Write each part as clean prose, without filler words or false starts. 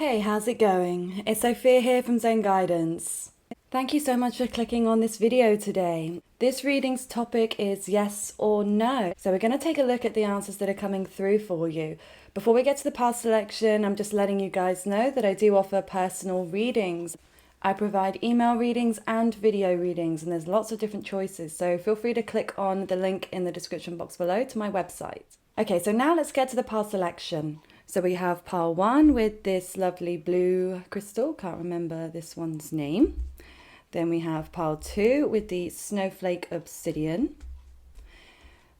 Hey, how's it going? It's Sophia here from Zen Guidance. Thank you so much for clicking on this video today. This reading's topic is yes or no. So we're going to take a look at the answers that are coming through for you. Before we get to the past selection, I'm just letting you guys know that I do offer personal readings. I provide email readings and video readings, and there's lots of different choices. So feel free to click on the link in the description box below to my website. Okay, so now let's get to the past selection. So we have pile 1 with this lovely blue crystal, can't remember this one's name. Then we have pile 2 with the snowflake obsidian.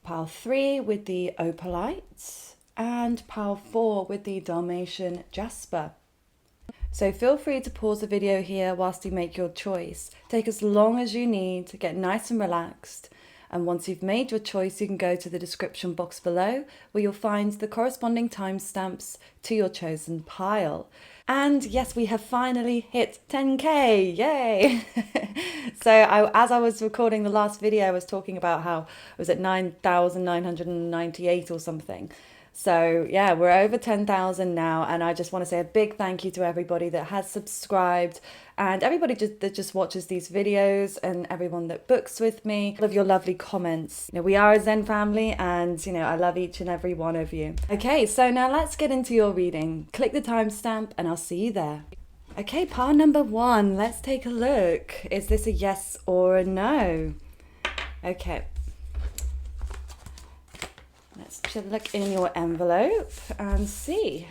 Pile 3 with the opalite. And pile 4 with the Dalmatian jasper. So feel free to pause the video here whilst you make your choice. Take as long as you need to get nice and relaxed. And once you've made your choice, you can go to the description box below where you'll find the corresponding timestamps to your chosen pile. And yes, we have finally hit 10k, yay! So as I was recording the last video, I was talking about how it was at 9,998 or something. So yeah, we're over 10,000 now, and I just want to say a big thank you to everybody that has subscribed and everybody that just watches these videos and everyone that books with me. Love your lovely comments. We are a Zen family, and I love each and every one of you. Okay, so now let's get into your reading. Click the timestamp and I'll see you there. Okay, pile number 1, let's take a look. Is this a yes or a no? Okay. Let's just look in your envelope and see.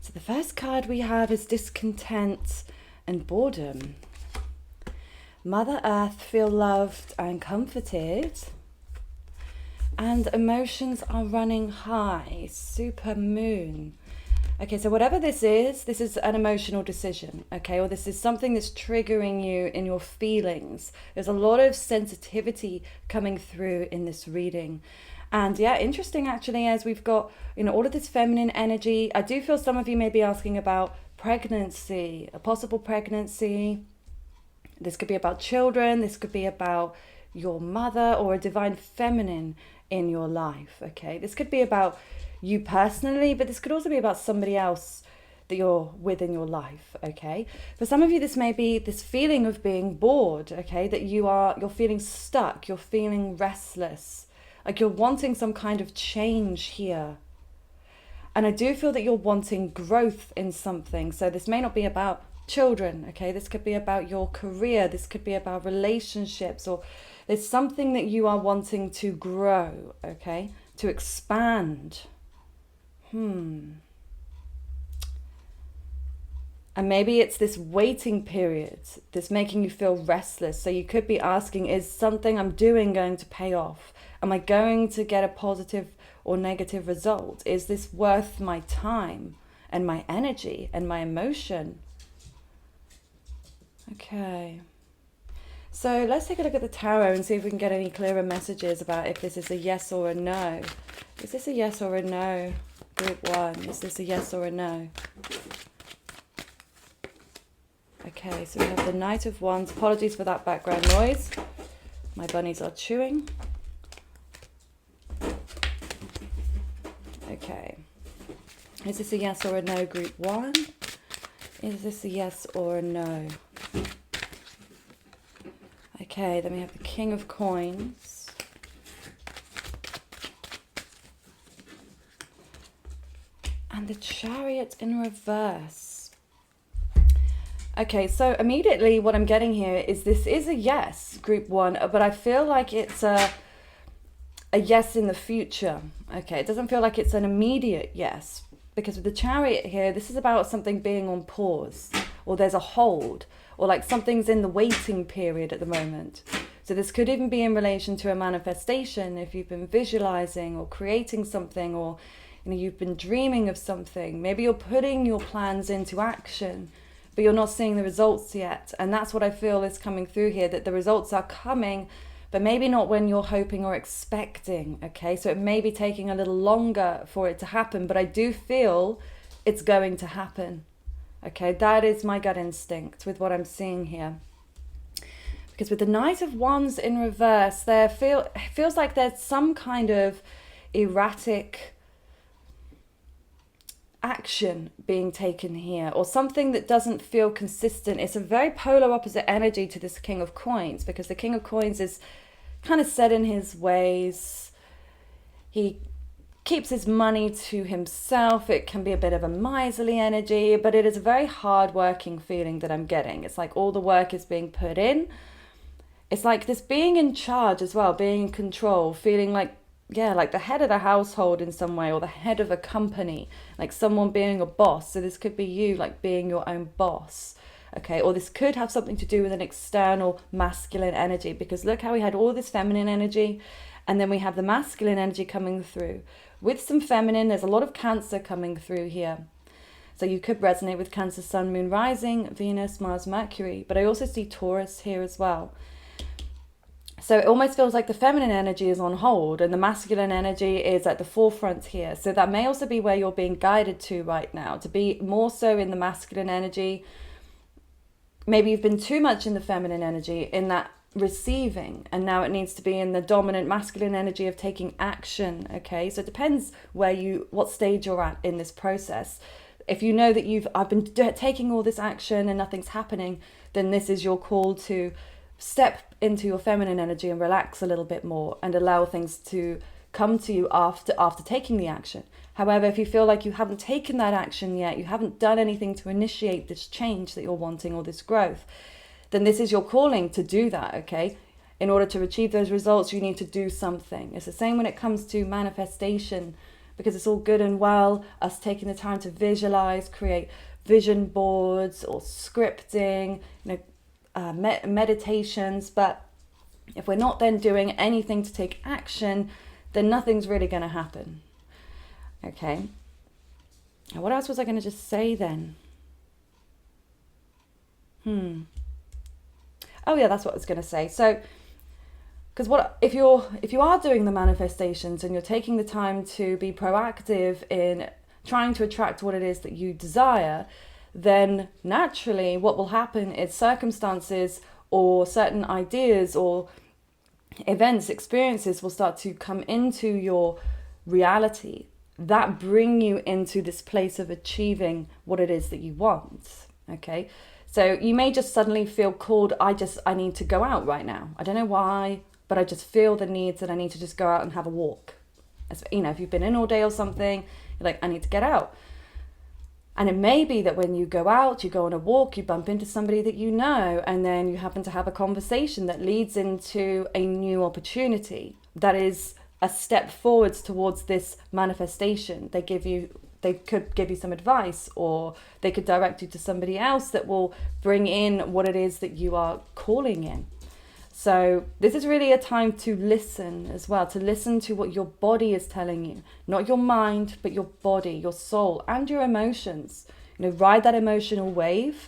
So the first card we have is discontent and boredom. Mother Earth feel loved and comforted. And emotions are running high. Super moon. Okay, so whatever this is an emotional decision, okay? Or this is something that's triggering you in your feelings. There's a lot of sensitivity coming through in this reading. And yeah, interesting actually, as we've got, all of this feminine energy. I do feel some of you may be asking about pregnancy, a possible pregnancy. This could be about children. This could be about your mother or a divine feminine in your life, okay? This could be about you personally, but this could also be about somebody else that you're with in your life, okay? For some of you, this may be this feeling of being bored, okay? That you're feeling stuck, you're feeling restless. Like you're wanting some kind of change here. And I do feel that you're wanting growth in something. So this may not be about children, okay? This could be about your career. This could be about relationships, or there's something that you are wanting to grow, okay? To expand. And maybe it's this waiting period that's making you feel restless. So you could be asking, is something I'm doing going to pay off? Am I going to get a positive or negative result? Is this worth my time and my energy and my emotion? Okay. So let's take a look at the tarot and see if we can get any clearer messages about if this is a yes or a no. Is this a yes or a no? Group 1. Is this a yes or a no? Okay, so we have the Knight of Wands. Apologies for that background noise. My bunnies are chewing. Okay. Is this a yes or a no, group 1? Is this a yes or a no? Okay, then we have the King of Coins. And the Chariot in reverse. Okay, so immediately what I'm getting here is this is a yes, group 1, but I feel like it's a yes in the future. Okay, it doesn't feel like it's an immediate yes, because with the Chariot here, this is about something being on pause, or there's a hold, or like something's in the waiting period at the moment. So this could even be in relation to a manifestation if you've been visualizing or creating something, or you've been dreaming of something. Maybe you're putting your plans into action, but you're not seeing the results yet. And that's what I feel is coming through here, that the results are coming, but maybe not when you're hoping or expecting, okay? So it may be taking a little longer for it to happen, but I do feel it's going to happen, okay? That is my gut instinct with what I'm seeing here. Because with the Knight of Wands in reverse, it feels like there's some kind of erratic action being taken here, or something that doesn't feel consistent. It's a very polar opposite energy to this King of Coins, because the King of Coins is kind of set in his ways. He keeps his money to himself. It can be a bit of a miserly energy, but it is a very hard-working feeling that I'm getting. It's like all the work is being put in. It's like this being in charge as well, being in control, feeling like, yeah, like the head of the household in some way, or the head of a company, like someone being a boss. So this could be you, like being your own boss, okay? Or this could have something to do with an external masculine energy, because look how we had all this feminine energy, and then we have the masculine energy coming through. With some feminine, there's a lot of Cancer coming through here. So you could resonate with Cancer, Sun, Moon, Rising, Venus, Mars, Mercury, but I also see Taurus here as well. So it almost feels like the feminine energy is on hold and the masculine energy is at the forefront here. So that may also be where you're being guided to right now, to be more so in the masculine energy. Maybe you've been too much in the feminine energy, in that receiving, and now it needs to be in the dominant masculine energy of taking action, okay? So it depends what stage you're at in this process. If you know that I've been taking all this action and nothing's happening, then this is your call to step into your feminine energy and relax a little bit more and allow things to come to you after taking the action. However, if you feel like you haven't taken that action yet, you haven't done anything to initiate this change that you're wanting, or this growth, then this is your calling to do that, okay? In order to achieve those results, you need to do something. It's the same when it comes to manifestation, because it's all good and well us taking the time to visualize, create vision boards or scripting, meditations, but if we're not then doing anything to take action, then nothing's really going to happen. Okay. Now, what else was I going to just say then? Oh yeah, that's what I was going to say. So, because if you are doing the manifestations and you're taking the time to be proactive in trying to attract what it is that you desire, then naturally what will happen is circumstances or certain ideas or events, experiences will start to come into your reality that bring you into this place of achieving what it is that you want, okay? So you may just suddenly feel called, I need to go out right now. I don't know why, but I just feel the need that I need to just go out and have a walk. If you've been in all day or something, you're like, I need to get out. And it may be that when you go out, you go on a walk, you bump into somebody that you know, and then you happen to have a conversation that leads into a new opportunity. That is a step forwards towards this manifestation. They could give you some advice, or they could direct you to somebody else that will bring in what it is that you are calling in. So this is really a time to listen as well, to listen to what your body is telling you, not your mind, but your body, your soul, and your emotions. Ride that emotional wave.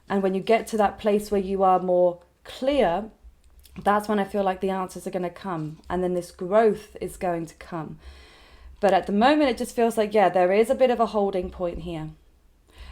And when you get to that place where you are more clear, that's when I feel like the answers are going to come. And then this growth is going to come. But at the moment, it just feels like, yeah, there is a bit of a holding point here.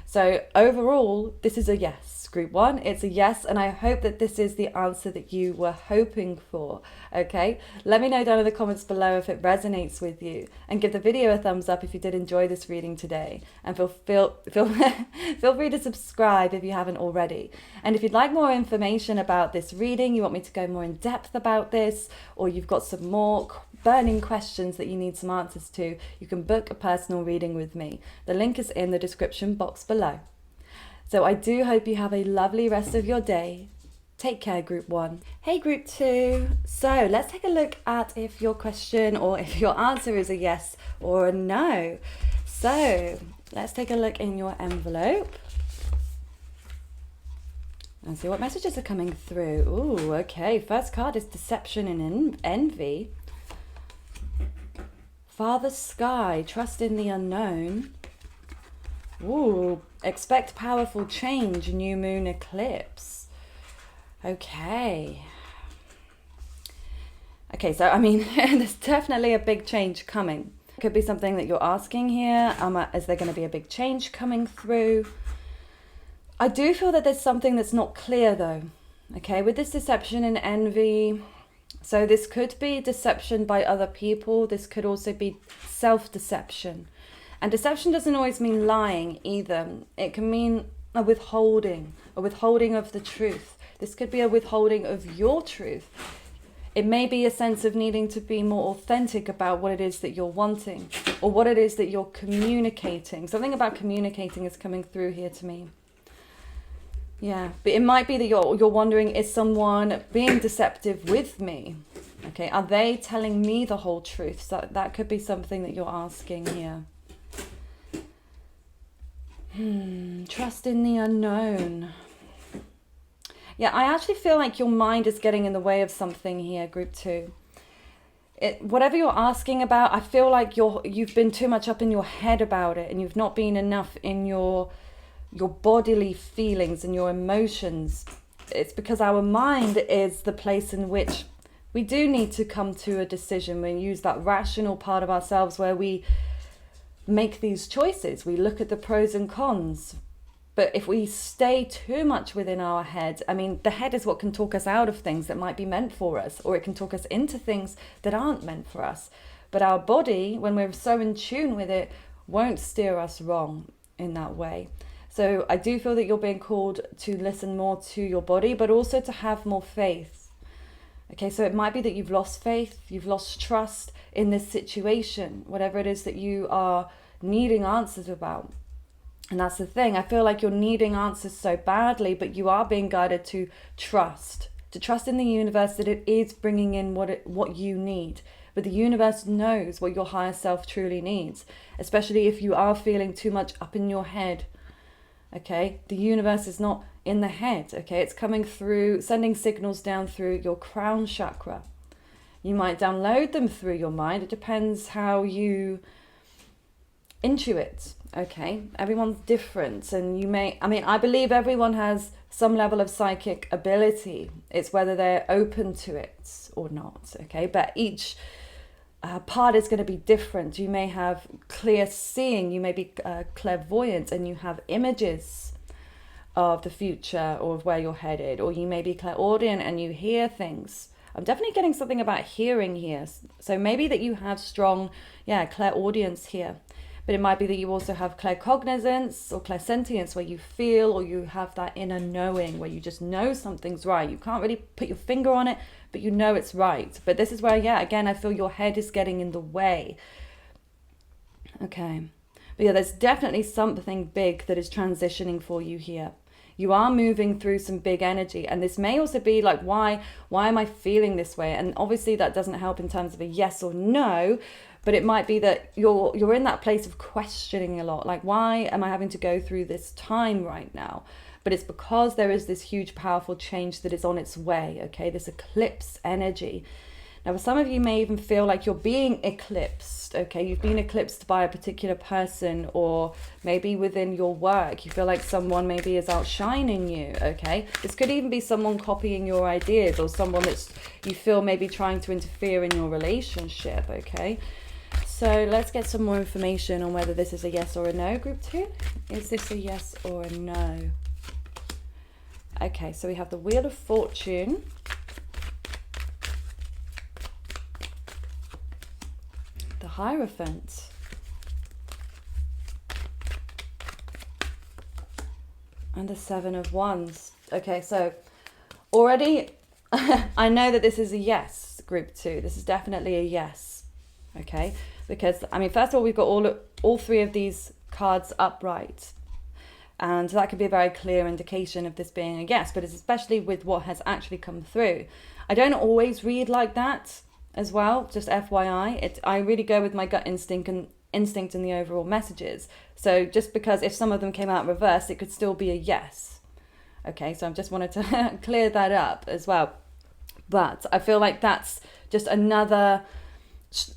So overall, this is a yes, group one. It's a yes, and I hope that this is the answer that you were hoping for, okay? Let me know down in the comments below if it resonates with you, and give the video a thumbs up if you did enjoy this reading today. And feel free to subscribe if you haven't already. And if you'd like more information about this reading, you want me to go more in depth about this, or you've got some more burning questions that you need some answers to, you can book a personal reading with me. The link is in the description box below. So I do hope you have a lovely rest of your day. Take care, group one. Hey, group two. So let's take a look at if your question or if your answer is a yes or a no. So let's take a look in your envelope and see what messages are coming through. Ooh, okay. First card is Deception and Envy. Father Sky, Trust in the Unknown. Ooh, Expect Powerful Change, New Moon Eclipse. Okay. Okay, so I mean, there's definitely a big change coming. It could be something that you're asking here. Is there going to be a big change coming through? I do feel that there's something that's not clear though. Okay, with this Deception and Envy. So this could be deception by other people. This could also be self-deception. And deception doesn't always mean lying either. It can mean a withholding of the truth. This could be a withholding of your truth. It may be a sense of needing to be more authentic about what it is that you're wanting, or what it is that you're communicating. Something about communicating is coming through here to me. Yeah, but it might be that you're wondering, is someone being deceptive with me? Okay, are they telling me the whole truth? So that could be something that you're asking here. Trust in the unknown. Yeah, I actually feel like your mind is getting in the way of something here, group 2. Whatever you're asking about, I feel like you've been too much up in your head about it, and you've not been enough in your bodily feelings and your emotions. It's because our mind is the place in which we do need to come to a decision. We use that rational part of ourselves where we make these choices. We look at the pros and cons. But if we stay too much within our head, I mean, the head is what can talk us out of things that might be meant for us, or it can talk us into things that aren't meant for us. But our body, when we're so in tune with it, won't steer us wrong in that way. So I do feel that you're being called to listen more to your body, but also to have more faith. Okay, so it might be that you've lost faith, you've lost trust in this situation, whatever it is that you are needing answers about. And that's the thing. I feel like you're needing answers so badly, but you are being guided to trust in the universe that it is bringing in what you need. But the universe knows what your higher self truly needs, especially if you are feeling too much up in your head. Okay, the universe is not in the head. Okay, it's coming through, sending signals down through your crown chakra. You might download them through your mind. It depends how you intuit. Okay, everyone's different, and I believe everyone has some level of psychic ability. It's whether they're open to it or not. Okay, but each part is going to be different. You may have clear seeing, you may be clairvoyant, and you have images of the future or of where you're headed, or you may be clairaudient and you hear things. I'm definitely getting something about hearing here. So maybe that you have strong, clairaudience here. But it might be that you also have claircognizance or clairsentience, where you feel, or you have that inner knowing where you just know something's right. You can't really put your finger on it, but you know it's right. But this is where, again, I feel your head is getting in the way. Okay. But there's definitely something big that is transitioning for you here. You are moving through some big energy, and this may also be like, why am I feeling this way? And obviously that doesn't help in terms of a yes or no, but it might be that you're in that place of questioning a lot. Like, why am I having to go through this time right now? But it's because there is this huge, powerful change that is on its way, okay? This eclipse energy. Now, for some of you may even feel like you're being eclipsed, okay? You've been eclipsed by a particular person, or maybe within your work. You feel like someone maybe is outshining you, okay? This could even be someone copying your ideas, or someone that's you feel maybe trying to interfere in your relationship, okay? So let's get some more information on whether this is a yes or a no, group 2. Is this a yes or a no? Okay, so we have the Wheel of Fortune. The Hierophant. And the Seven of Wands. Okay, so already I know that this is a yes, group 2. This is definitely a yes. Okay, because first of all, we've got all three of these cards upright, and that could be a very clear indication of this being a yes. But it's especially with what has actually come through. I don't always read like that as well, just FYI. I really go with my gut instinct and the overall messages. So just because if some of them came out reversed, it could still be a yes. Okay, so I just wanted to clear that up as well. But I feel like that's just another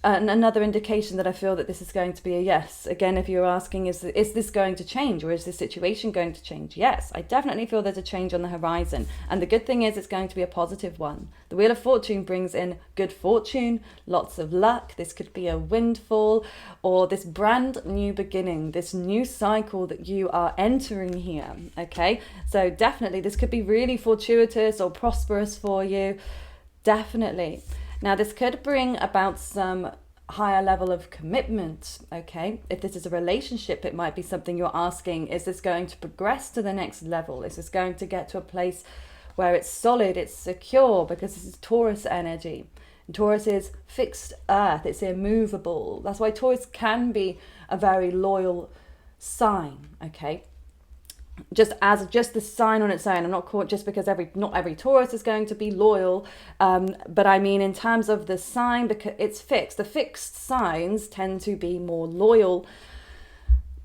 indication that I feel that this is going to be a yes. Again, if you're asking, is this going to change, or is this situation going to change? Yes, I definitely feel there's a change on the horizon. And the good thing is it's going to be a positive one. The Wheel of Fortune brings in good fortune, lots of luck. This could be a windfall, or this brand new beginning, this new cycle that you are entering here. Okay, so definitely this could be really fortuitous or prosperous for you. Definitely. Now, this could bring about some higher level of commitment, okay? If this is a relationship, it might be something you're asking, is this going to progress to the next level? Is this going to get to a place where it's solid, it's secure? Because this is Taurus energy. And Taurus is fixed earth, it's immovable. That's why Taurus can be a very loyal sign, okay? Just the sign on its own. I'm not caught just because not every Taurus is going to be loyal, but I mean in terms of the sign, because it's fixed. The fixed signs tend to be more loyal,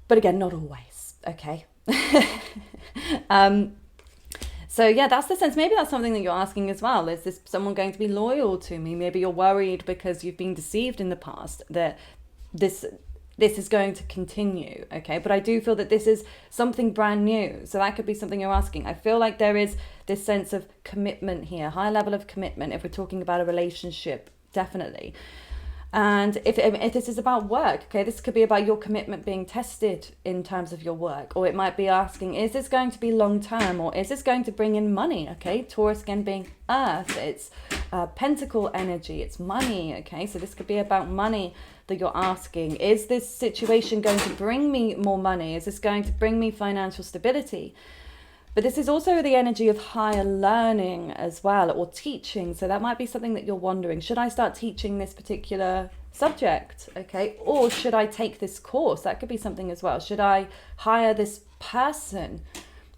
but again, not always. Okay. So yeah, that's the sense. Maybe that's something that you're asking as well. Is this someone going to be loyal to me? Maybe you're worried because you've been deceived in the past that this is going to continue, okay? But I do feel that this is something brand new. So that could be something you're asking. I feel like there is this sense of commitment here, high level of commitment if we're talking about a relationship, definitely. And if this is about work, okay, this could be about your commitment being tested in terms of your work. Or it might be asking, is this going to be long term? Or is this going to bring in money, okay? Taurus again being earth, it's pentacle energy, it's money, okay? So this could be about money that you're asking. Is this situation going to bring me more money? Is this going to bring me financial stability? But this is also the energy of higher learning as well, or teaching. So that might be something that you're wondering, should I start teaching this particular subject? Okay. Or should I take this course? That could be something as well. Should I hire this person?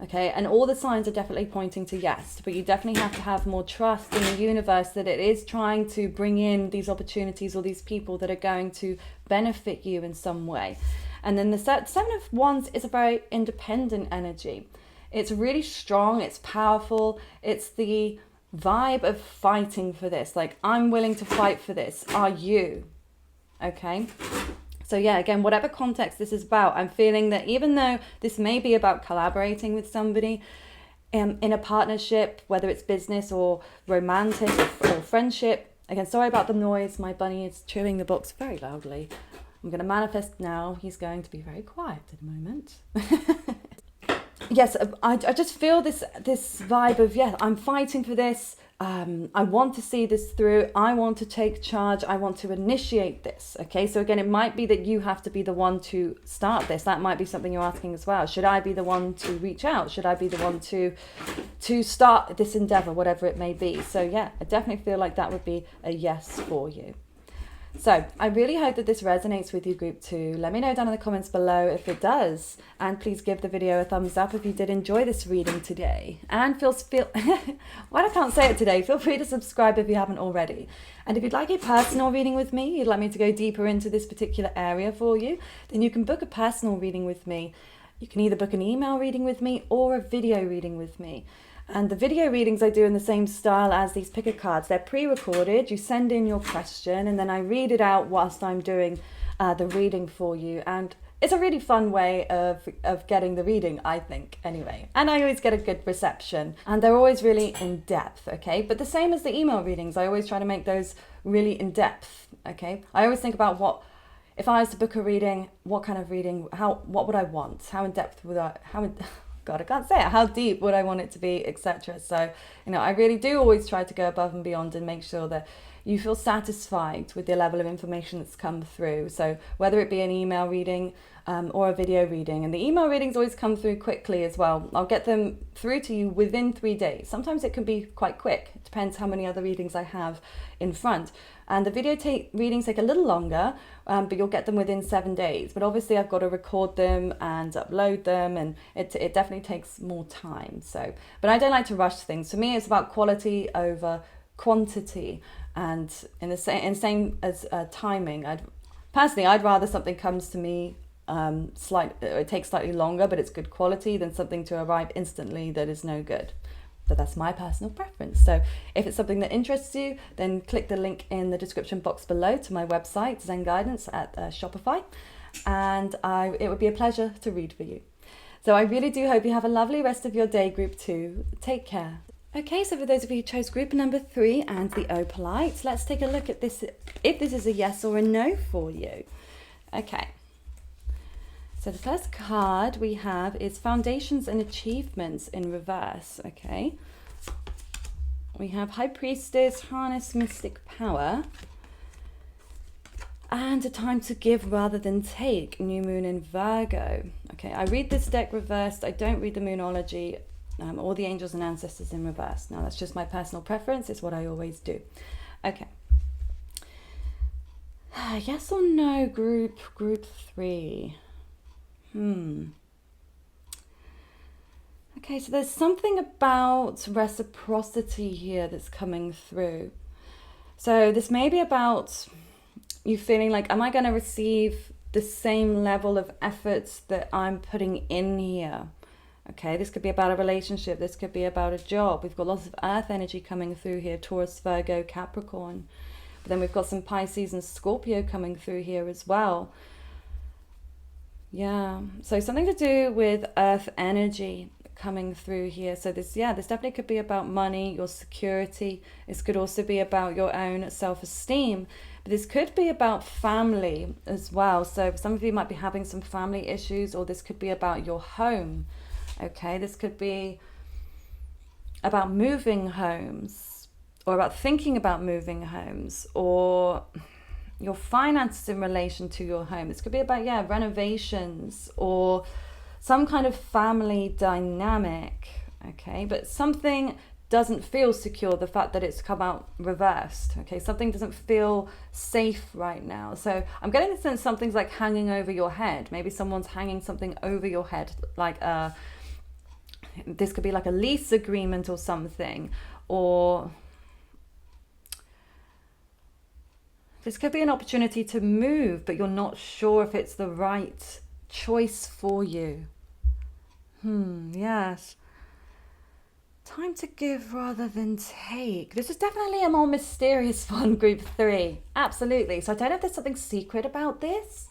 Okay. And all the signs are definitely pointing to yes, but you definitely have to have more trust in the universe that it is trying to bring in these opportunities or these people that are going to benefit you in some way. And then the Seven of Wands is a very independent energy. It's really strong, it's powerful, it's the vibe of fighting for this. Like, I'm willing to fight for this. Are you? Okay. So yeah, again, whatever context this is about, I'm feeling that even though this may be about collaborating with somebody in a partnership, whether it's business or romantic or friendship. Again, sorry about the noise. My bunny is chewing the box very loudly. I'm going to manifest now. He's going to be very quiet in a moment. Yes, I just feel this vibe of, yeah, I'm fighting for this. I want to see this through. I want to take charge. I want to initiate this. Okay, so again, it might be that you have to be the one to start this. That might be something you're asking as well. Should I be the one to reach out? Should I be the one to start this endeavor, whatever it may be? So yeah, I definitely feel like that would be a yes for you. So I really hope that this resonates with you, group 2. Let me know down in the comments below if it does. And please give the video a thumbs up if you did enjoy this reading today. And feel well, I can't say it today. Feel free to subscribe if you haven't already. And if you'd like a personal reading with me, you'd like me to go deeper into this particular area for you, then you can book a personal reading with me. You can either book an email reading with me or a video reading with me. And the video readings I do in the same style as these picker cards. They're pre-recorded. You send in your question and then I read it out whilst I'm doing the reading for you. And it's a really fun way of getting the reading, I think, anyway. And I always get a good reception. And they're always really in-depth, okay? But the same as the email readings, I always try to make those really in-depth, okay? I always think about if I was to book a reading, what kind of reading, what would I want? How in-depth would God, I can't say it. How deep would I want it to be, etc. So, I really do always try to go above and beyond and make sure that you feel satisfied with the level of information that's come through. So whether it be an email reading or a video reading, and the email readings always come through quickly as well. I'll get them through to you within 3 days. Sometimes it can be quite quick. It depends how many other readings I have in front. And the video readings take a little longer, but you'll get them within 7 days. But obviously I've got to record them and upload them, and it definitely takes more time. So, but I don't like to rush things. For me, it's about quality over quantity, and in the same as timing. I'd rather something comes to me it takes slightly longer, but it's good quality, than something to arrive instantly that is no good. But that's my personal preference. So if it's something that interests you, then click the link in the description box below to my website, Zen Guidance at Shopify. And it would be a pleasure to read for you. So I really do hope you have a lovely rest of your day, group 2. Take care. Okay, so for those of you who chose group number 3 and the Opalite, let's take a look at this, if this is a yes or a no for you. Okay. So the first card we have is Foundations and Achievements in reverse, okay? We have High Priestess, Harness Mystic Power. And a time to give rather than take, new moon in Virgo. Okay, I read this deck reversed. I don't read the Moonology or the angels and ancestors in reverse. Now, that's just my personal preference. It's what I always do. Okay. Yes or no, group 3? Okay, so there's something about reciprocity here that's coming through. So this may be about you feeling like, am I going to receive the same level of efforts that I'm putting in here? Okay, this could be about a relationship. This could be about a job. We've got lots of earth energy coming through here, Taurus, Virgo, Capricorn. But then we've got some Pisces and Scorpio coming through here as well. Yeah, so something to do with earth energy coming through here. So this definitely could be about money, your security. This could also be about your own self-esteem. But this could be about family as well. So some of you might be having some family issues, or this could be about your home. Okay, this could be about moving homes, or about thinking about moving homes, or your finances in relation to your home. This could be about, renovations or some kind of family dynamic, okay? But something doesn't feel secure, the fact that it's come out reversed, okay? Something doesn't feel safe right now. So I'm getting the sense something's like hanging over your head. Maybe someone's hanging something over your head, like this could be like a lease agreement or something, or this could be an opportunity to move, but you're not sure if it's the right choice for you. Yes. Time to give rather than take. This is definitely a more mysterious one, group 3. Absolutely. So I don't know if there's something secret about this.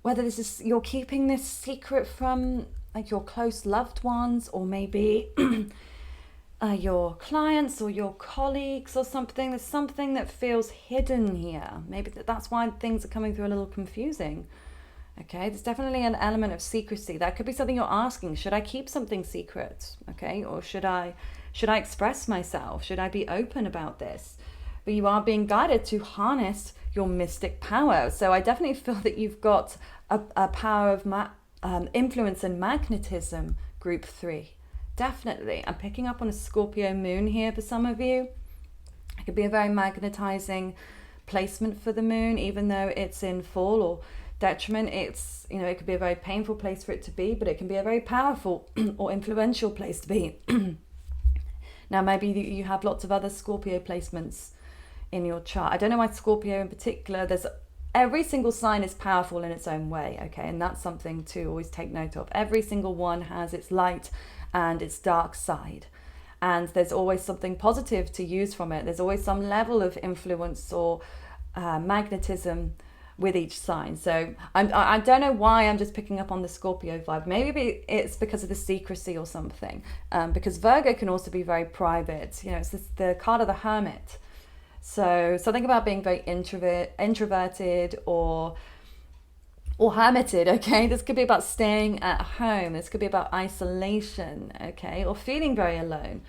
Whether this is you're keeping this secret from like your close loved ones, or maybe your clients or your colleagues or something. There's something that feels hidden here. Maybe that's why things are coming through a little confusing. Okay, there's definitely an element of secrecy. That could be something you're asking. Should I keep something secret? Okay, or should I express myself? Should I be open about this? But you are being guided to harness your mystic power. So I definitely feel that you've got a power of influence and magnetism, group 3. Definitely. I'm picking up on a Scorpio moon here for some of you. It could be a very magnetizing placement for the moon, even though it's in fall or detriment. It's, it could be a very painful place for it to be, but it can be a very powerful or influential place to be. Now, maybe you have lots of other Scorpio placements in your chart. I don't know why Scorpio in particular. Every single sign is powerful in its own way, okay? And that's something to always take note of. Every single one has its light and its dark side. And there's always something positive to use from it. There's always some level of influence or magnetism with each sign. So I don't know why I'm just picking up on the Scorpio vibe. Maybe it's because of the secrecy or something. Because Virgo can also be very private. It's the card of the Hermit. So something about being very introverted or hermited, okay? This could be about staying at home. This could be about isolation, okay? Or feeling very alone.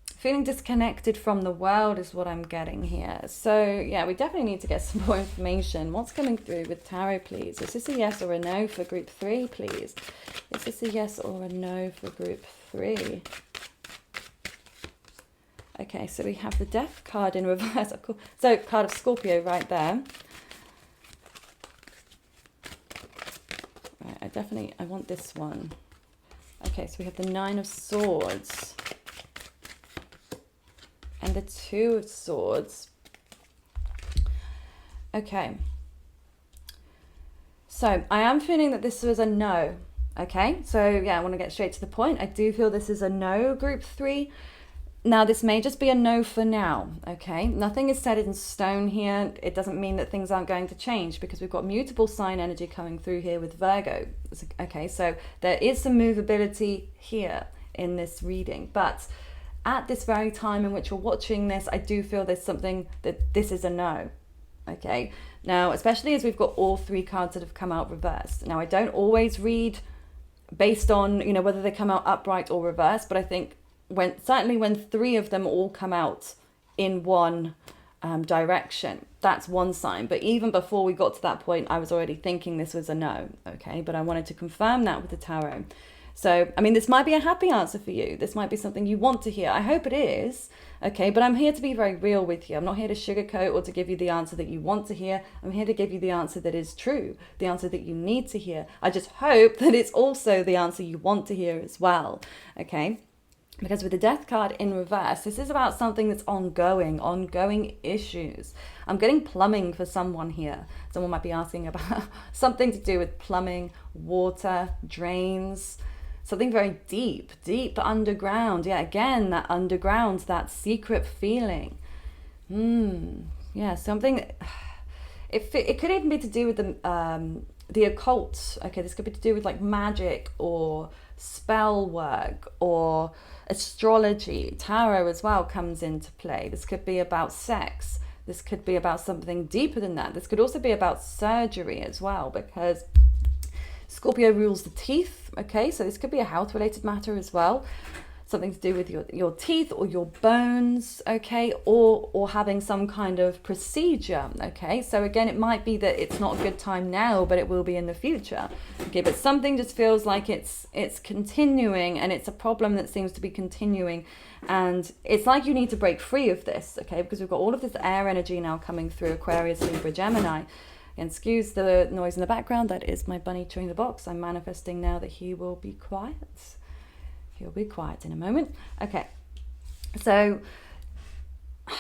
Feeling disconnected from the world is what I'm getting here. So, we definitely need to get some more information. What's coming through with tarot, please? Is this a yes or a no for group 3, please? Is this a yes or a no for group 3? Okay, so we have the Death card in reverse. So, card of Scorpio right there. Right, I want this one. Okay, so we have the 9 of Swords. And the 2 of Swords. Okay. So I am feeling that this was a no. Okay. So I want to get straight to the point. I do feel this is a no, group 3. Now, this may just be a no for now. Okay. Nothing is set in stone here. It doesn't mean that things aren't going to change, because we've got mutable sign energy coming through here with Virgo. Okay. So there is some movability here in this reading, but at this very time in which you're watching this, I do feel there's something that this is a no. Okay. Now, especially as we've got all 3 cards that have come out reversed. Now, I don't always read based on, whether they come out upright or reversed, but I think certainly when 3 of them all come out in one direction. That's one sign. But even before we got to that point, I was already thinking this was a no. Okay, but I wanted to confirm that with the tarot. So, I mean, this might be a happy answer for you. This might be something you want to hear. I hope it is. Okay, but I'm here to be very real with you. I'm not here to sugarcoat or to give you the answer that you want to hear. I'm here to give you the answer that is true, the answer that you need to hear. I just hope that it's also the answer you want to hear as well. Okay, because with the Death card in reverse, this is about something that's ongoing issues. I'm getting plumbing for someone here. Someone might be asking about something to do with plumbing, water, drains, something very deep underground. Yeah, again, that underground, that secret feeling. Yeah, something. It could even be to do with the occult. Okay, this could be to do with like magic or spell work or astrology. Tarot as well comes into play. This could be about sex. This could be about something deeper than that. This could also be about surgery as well, because Scorpio rules the teeth. Okay, so this could be a health related matter as well. Something to do with your teeth or your bones, okay, or having some kind of procedure, okay. So again, it might be that it's not a good time now, but it will be in the future, okay. But something just feels like it's continuing, and it's a problem that seems to be continuing, and it's like you need to break free of this, okay, because we've got all of this air energy now coming through Aquarius, Libra, Gemini. And excuse the noise in the background, that is my bunny chewing the box. I'm manifesting now that he will be quiet. He'll be quiet in a moment. Okay, so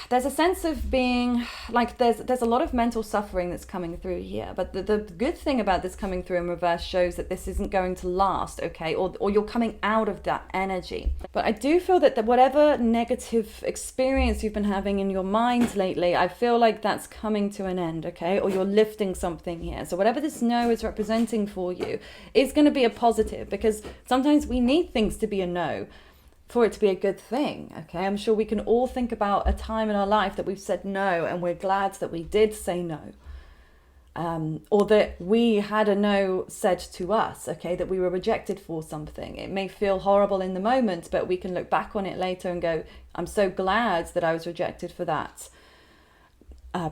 there's a sense of being like there's a lot of mental suffering that's coming through here, but the good thing about this coming through in reverse shows that this isn't going to last, okay, or you're coming out of that energy. But I do feel that whatever negative experience you've been having in your mind lately, I feel like that's coming to an end, okay, or you're lifting something here. So whatever this no is representing for you is going to be a positive, because sometimes we need things to be a no for it to be a good thing, okay? I'm sure we can all think about a time in our life that we've said no and we're glad that we did say no. Or that we had a no said to us, okay, that we were rejected for something. It may feel horrible in the moment, but we can look back on it later and go, I'm so glad that I was rejected for that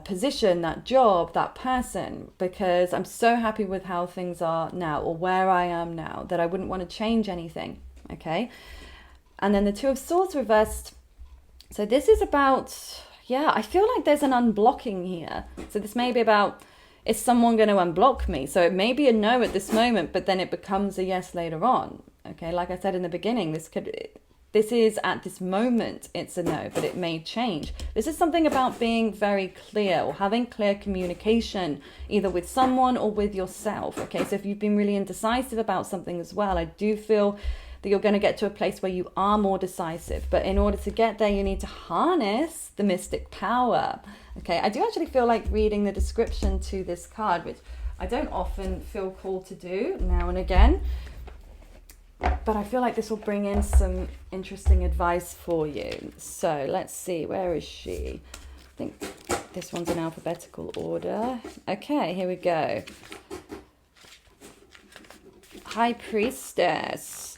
position, that job, that person, because I'm so happy with how things are now, or where I am now, that I wouldn't want to change anything, okay? And then the Two of Swords reversed. So this is about, yeah, I feel like there's an unblocking here. So this may be about, is someone going to unblock me? So it may be a no at this moment, but then it becomes a yes later on. Okay, like I said in the beginning, this is at this moment, it's a no, but it may change. This is something about being very clear or having clear communication, either with someone or with yourself. Okay, so if you've been really indecisive about something as well, I do feel that you're going to get to a place where you are more decisive. But in order to get there, you need to harness the mystic power. Okay, I do actually feel like reading the description to this card, which I don't often feel called to do now and again. But I feel like this will bring in some interesting advice for you. So let's see, where is she? I think this one's in alphabetical order. Okay, here we go. High Priestess.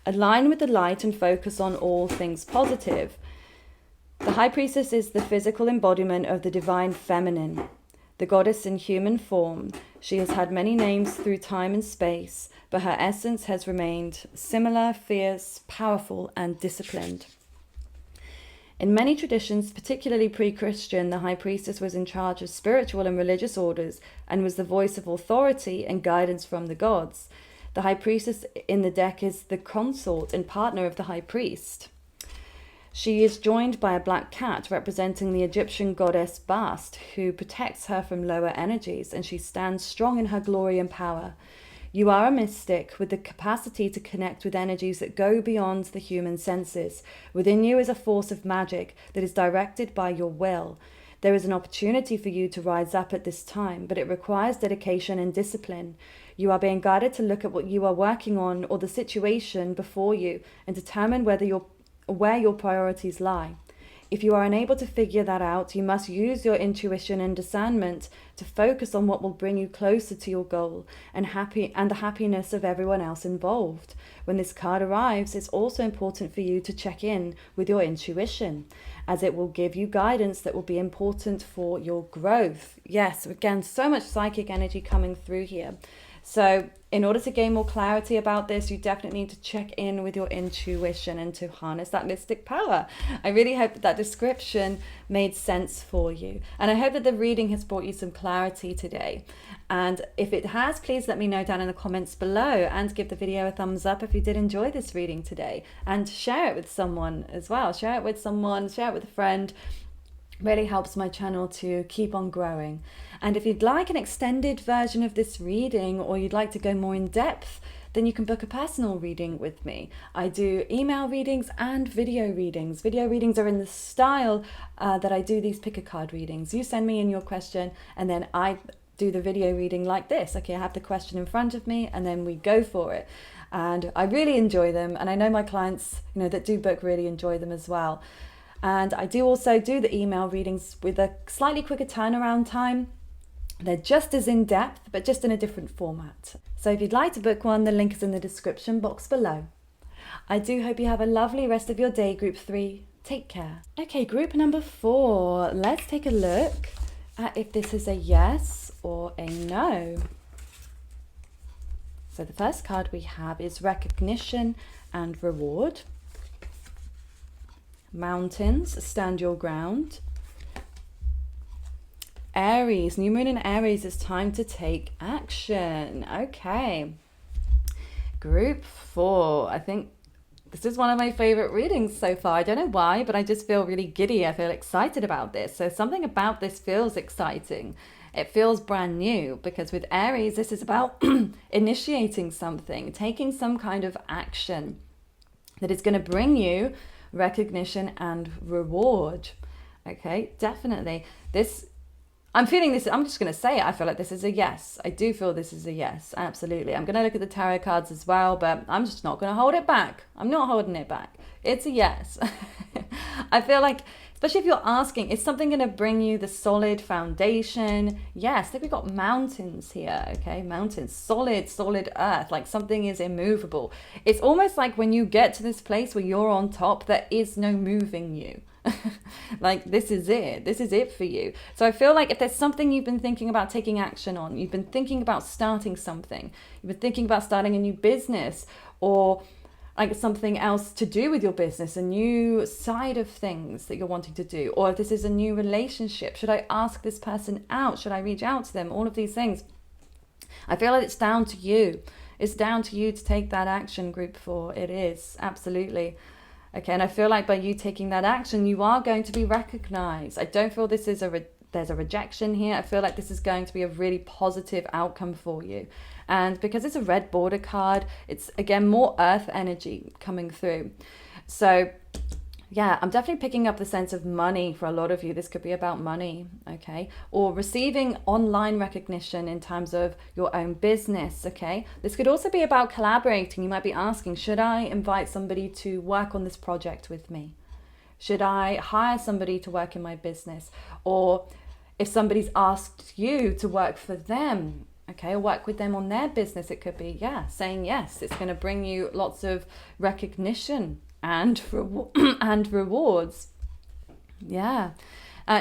Align with the light and focus on all things positive. The High Priestess is the physical embodiment of the divine feminine, the goddess in human form. She has had many names through time and space, but her essence has remained similar, fierce, powerful, and disciplined. In many traditions, particularly pre-Christian, the High Priestess was in charge of spiritual and religious orders and was the voice of authority and guidance from the gods. The High Priestess in the deck is the consort and partner of the High Priest. She is joined by a black cat representing the Egyptian goddess Bast, who protects her from lower energies, and she stands strong in her glory and power. You are a mystic with the capacity to connect with energies that go beyond the human senses. Within you is a force of magic that is directed by your will. There is an opportunity for you to rise up at this time, but it requires dedication and discipline. You are being guided to look at what you are working on or the situation before you and determine where your priorities lie. If you are unable to figure that out, you must use your intuition and discernment to focus on what will bring you closer to your goal and the happiness of everyone else involved. When this card arrives, it's also important for you to check in with your intuition, as it will give you guidance that will be important for your growth. Yes, again, so much psychic energy coming through here. So in order to gain more clarity about this, you definitely need to check in with your intuition and to harness that mystic power. I really hope that description made sense for you. And I hope that the reading has brought you some clarity today. And if it has, please let me know down in the comments below, and give the video a thumbs up if you did enjoy this reading today. And share it with someone as well. Share it with someone, share it with a friend. Really helps my channel to keep on growing. And if you'd like an extended version of this reading, or you'd like to go more in depth, then you can book a personal reading with me. I do email readings and video readings. Video readings are in the style that I do these pick-a-card readings. You send me in your question, and then I do the video reading like this. Okay, I have the question in front of me, and then we go for it. And I really enjoy them, and I know my clients, that do book really enjoy them as well. And I do also do the email readings with a slightly quicker turnaround time. They're just as in-depth, but just in a different format. So if you'd like to book one, the link is in the description box below. I do hope you have a lovely rest of your day, Group 3. Take care. Okay, Group number 4. Let's take a look at if this is a yes or a no. So the first card we have is Recognition and Reward. Mountains, stand your ground. Aries, new moon in Aries, it's time to take action. Okay. Group 4. I think this is one of my favorite readings so far. I don't know why, but I just feel really giddy. I feel excited about this. So something about this feels exciting. It feels brand new, because with Aries, this is about initiating something, taking some kind of action that is going to bring you recognition and reward. Okay, definitely. I'm feeling this, I'm just going to say it, I feel like this is a yes. I do feel this is a yes, absolutely. I'm going to look at the tarot cards as well, but I'm just not going to hold it back. I'm not holding it back. It's a yes. I feel like, especially if you're asking, is something going to bring you the solid foundation? Yes, I think we've got mountains here, okay? Mountains, solid earth, like something is immovable. It's almost like when you get to this place where you're on top, there is no moving you. Like, this is it for you. So I feel like if there's something you've been thinking about taking action on, you've been thinking about starting something, you've been thinking about starting a new business, or like something else to do with your business, a new side of things that you're wanting to do, or if this is a new relationship, should I ask this person out? Should I reach out to them? All of these things. I feel like it's down to you. It's down to you to take that action, Group 4. It is, absolutely. Okay, and I feel like by you taking that action, you are going to be recognized. I don't feel this is there's a rejection here. I feel like this is going to be a really positive outcome for you. And because it's a red border card, it's, again, more earth energy coming through. So yeah, I'm definitely picking up the sense of money for a lot of you. This could be about money, okay? Or receiving online recognition in terms of your own business, okay? This could also be about collaborating. You might be asking, should I invite somebody to work on this project with me? Should I hire somebody to work in my business? Or if somebody's asked you to work for them, okay, or work with them on their business, it could be, yeah, saying yes. It's going to bring you lots of recognition and rewards. Yeah.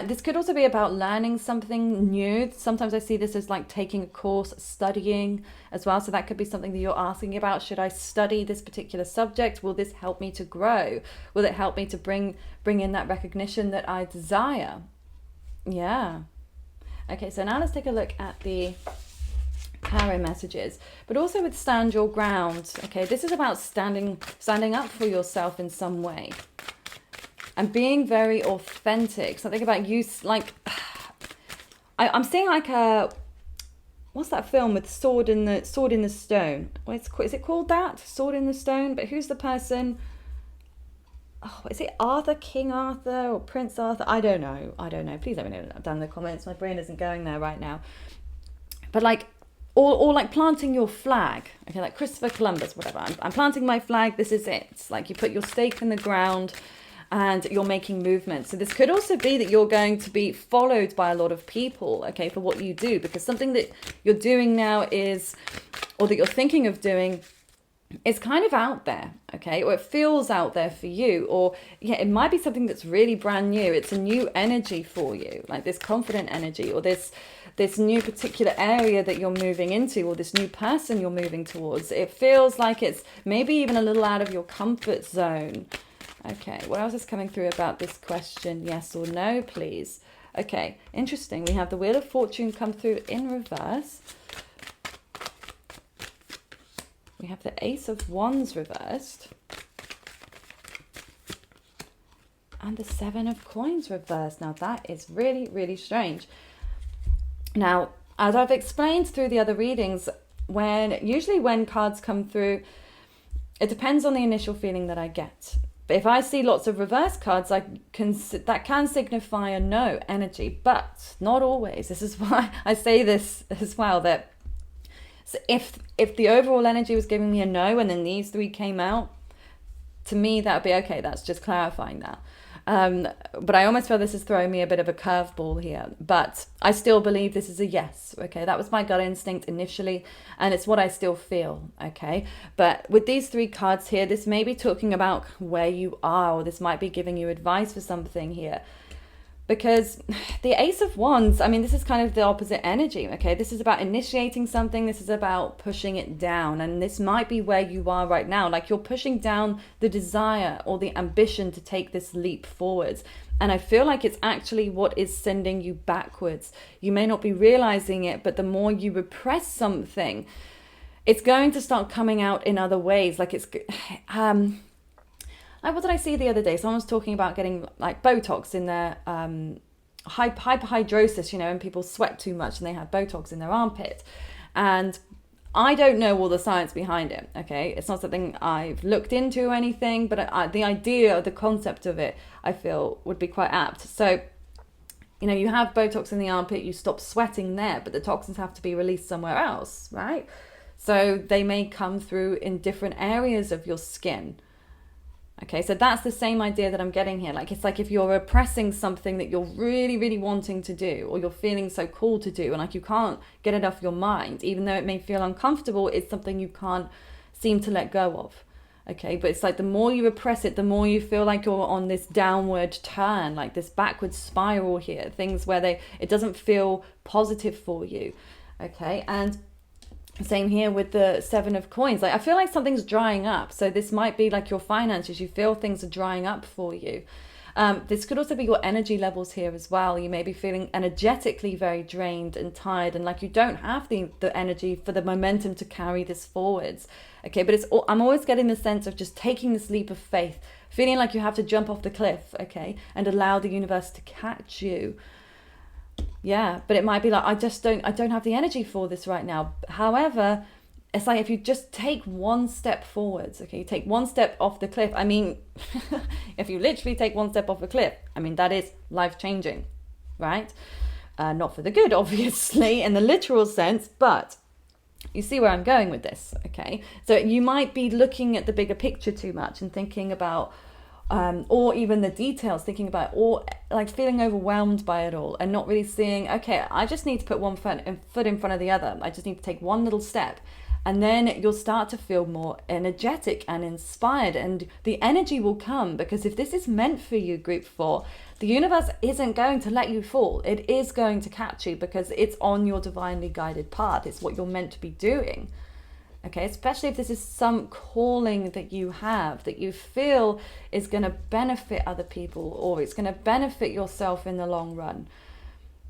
This could also be about learning something new. Sometimes I see this as like taking a course, studying as well. So that could be something that you're asking about. Should I study this particular subject? Will this help me to grow? Will it help me to bring in that recognition that I desire? Yeah. Okay, so now let's take a look at the tarot messages, but also with stand your ground. Okay, this is about standing up for yourself in some way and being very authentic. Something about you, like I'm seeing like a, what's that film with Sword in the Stone? Is it called that? Sword in the Stone? But who's the person? Oh, is it Arthur, King Arthur or Prince Arthur? I don't know. Please let me know down in the comments. My brain isn't going there right now. But like, or like planting your flag, okay, like Christopher Columbus, whatever. I'm planting my flag, this is it. It's like you put your stake in the ground and you're making movement. So this could also be that you're going to be followed by a lot of people, okay, for what you do, because something that you're doing now is, or that you're thinking of doing, is kind of out there, okay, or it feels out there for you, or yeah, it might be something that's really brand new. It's a new energy for you, like this confident energy, or this new particular area that you're moving into, or this new person you're moving towards. It feels like it's maybe even a little out of your comfort zone. Okay, what else is coming through about this question? Yes or no, please. Okay, interesting. We have the Wheel of Fortune come through in reverse. We have the Ace of Wands reversed. And the Seven of Coins reversed. Now that is really, really strange. Now, as I've explained through the other readings, usually when cards come through, it depends on the initial feeling that I get. But if I see lots of reverse cards, that can signify a no energy, but not always. This is why I say this as well, that so if the overall energy was giving me a no and then these three came out, to me that would be okay. That's just clarifying that. But I almost feel this is throwing me a bit of a curveball here. But I still believe this is a yes, okay? That was my gut instinct initially, and it's what I still feel, okay? But with these three cards here, this may be talking about where you are, or this might be giving you advice for something here. Because the Ace of Wands, I mean, this is kind of the opposite energy, okay? This is about initiating something. This is about pushing it down. And this might be where you are right now. Like you're pushing down the desire or the ambition to take this leap forwards. And I feel like it's actually what is sending you backwards. You may not be realizing it, but the more you repress something, it's going to start coming out in other ways. Like it's... what did I see the other day? Someone was talking about getting like Botox in their hyperhidrosis, you know, and people sweat too much and they have Botox in their armpit. And I don't know all the science behind it, okay? It's not something I've looked into or anything, but the idea, the concept of it, I feel would be quite apt. So, you know, you have Botox in the armpit, you stop sweating there, but the toxins have to be released somewhere else, right? So they may come through in different areas of your skin. Okay, so that's the same idea that I'm getting here. Like, it's like if you're repressing something that you're really, really wanting to do, or you're feeling so cool to do, and like you can't get it off your mind, even though it may feel uncomfortable, it's something you can't seem to let go of. Okay, but it's like the more you repress it, the more you feel like you're on this downward turn, like this backward spiral here, things where it doesn't feel positive for you. Okay, and same here with the Seven of Coins. Like I feel like something's drying up. So this might be like your finances. You feel things are drying up for you. This could also be your energy levels here as well. You may be feeling energetically very drained and tired, and like you don't have the energy for the momentum to carry this forwards. Okay, but I'm always getting the sense of just taking this leap of faith, feeling like you have to jump off the cliff, okay, and allow the universe to catch you. Yeah, but it might be like, I don't have the energy for this right now. However, it's like if you just take one step forwards, okay, take one step off the cliff. I mean, if you literally take one step off a cliff, I mean, that is life-changing, right? Not for the good, obviously, in the literal sense, but you see where I'm going with this, okay? So you might be looking at the bigger picture too much and thinking about or even the details, thinking about, or like feeling overwhelmed by it all and not really seeing, okay, I just need to put one foot in front of the other. I just need to take one little step, and then you'll start to feel more energetic and inspired, and the energy will come, because if this is meant for you, group 4, the universe isn't going to let you fall. It is going to catch you because it's on your divinely guided path. It's what you're meant to be doing. Okay, especially if this is some calling that you have, that you feel is going to benefit other people, or it's going to benefit yourself in the long run.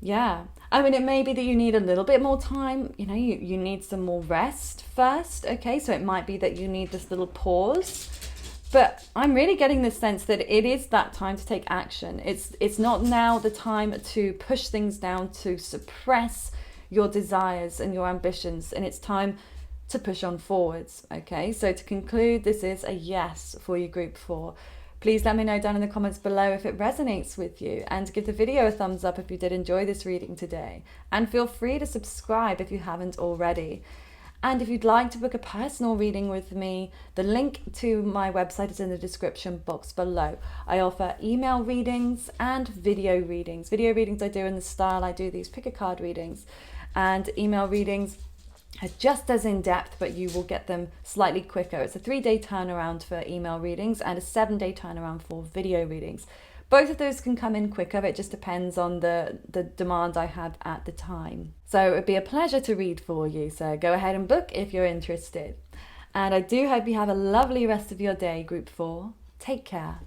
Yeah, I mean, it may be that you need a little bit more time, you know, you need some more rest first, okay, so it might be that you need this little pause, but I'm really getting this sense that it is that time to take action. It's not now the time to push things down, to suppress your desires and your ambitions, and it's time to push on forwards. Okay, so to conclude, this is a yes for you, group 4. Please let me know down in the comments below if it resonates with you, and give the video a thumbs up if you did enjoy this reading today, and feel free to subscribe if you haven't already. And if you'd like to book a personal reading with me, the link to my website is in the description box below. I offer email readings and video readings. Video readings I do in the style I do these pick a card readings, and email readings are just as in-depth, but you will get them slightly quicker. It's a 3-day turnaround for email readings and a 7-day turnaround for video readings. Both of those can come in quicker. It just depends on the demand I have at the time. So it'd be a pleasure to read for you. So go ahead and book if you're interested. And I do hope you have a lovely rest of your day, Group 4. Take care.